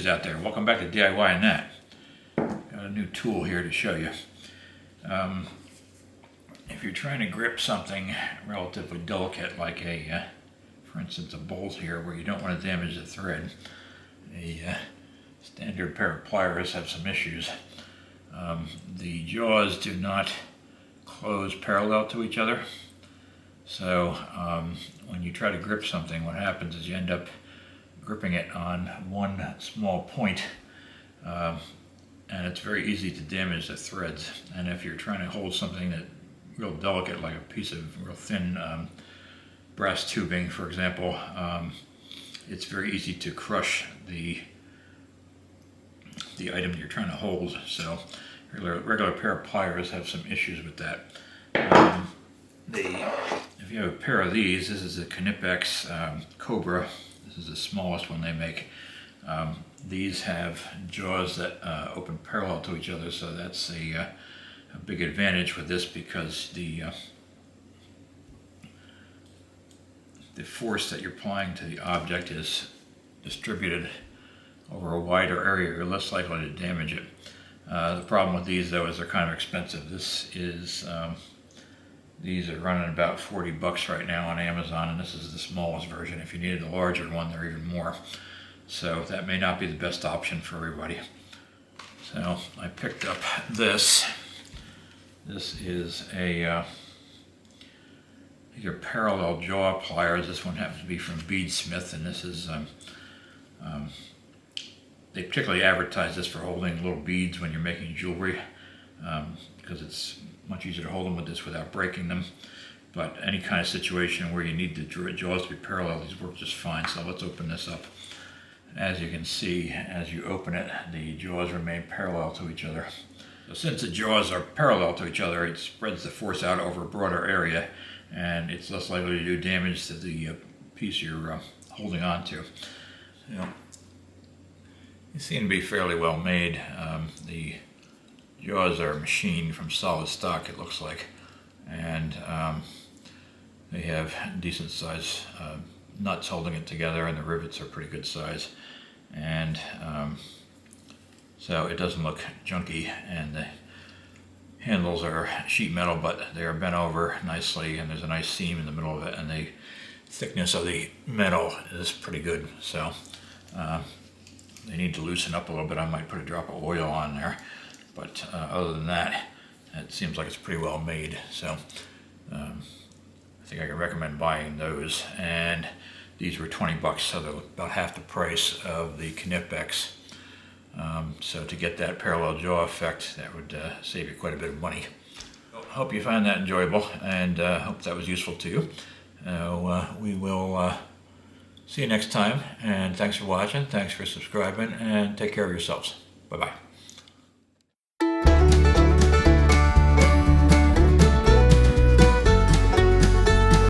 out there. Welcome back to DIY and that. Got a new tool here to show you. If you're trying to grip something relatively delicate, like for instance, a bolt here where you don't want to damage the thread, a standard pair of pliers have some issues. The jaws do not close parallel to each other. So when you try to grip something, what happens is you end up gripping it on one small point, and it's very easy to damage the threads. And if you're trying to hold something that real delicate, like a piece of real thin brass tubing, for example, it's very easy to crush the item you're trying to hold. So regular pair of pliers have some issues with that. If you have a pair of these, this is a Knipex Cobra. This is the smallest one they make. These have jaws that open parallel to each other, so that's a big advantage with this, because the force that you're applying to the object is distributed over a wider area. You're less likely to damage it. The problem with these, though, is they're kind of expensive. These are running about $40 right now on Amazon, and this is the smallest version. If you needed a larger one, they're even more. So that may not be the best option for everybody. So I picked up this. This is these are parallel jaw pliers. This one happens to be from Beadsmith, and this is they particularly advertise this for holding little beads when you're making jewelry, because it's much easier to hold them with this without breaking them. But any kind of situation where you need the jaws to be parallel, these work just fine. So let's open this up. As you can see, as you open it, the jaws remain parallel to each other. So since the jaws are parallel to each other, it spreads the force out over a broader area, and it's less likely to do damage to the piece you're holding on to. They seem to be fairly well made. The jaws are machined from solid stock, it looks like, and they have decent size nuts holding it together, and the rivets are pretty good size, and so it doesn't look junky. And the handles are sheet metal, but they are bent over nicely, and there's a nice seam in the middle of it, and the thickness of the metal is pretty good. So they need to loosen up a little bit. I might put a drop of oil on there, but other than that, it seems like it's pretty well made. So I think I can recommend buying those. And these were $20, so they're about half the price of the Knipex. So to get that parallel jaw effect, that would save you quite a bit of money. Hope you found that enjoyable, and hope that was useful to you. We will see you next time, and thanks for watching, thanks for subscribing, and take care of yourselves. Bye-bye.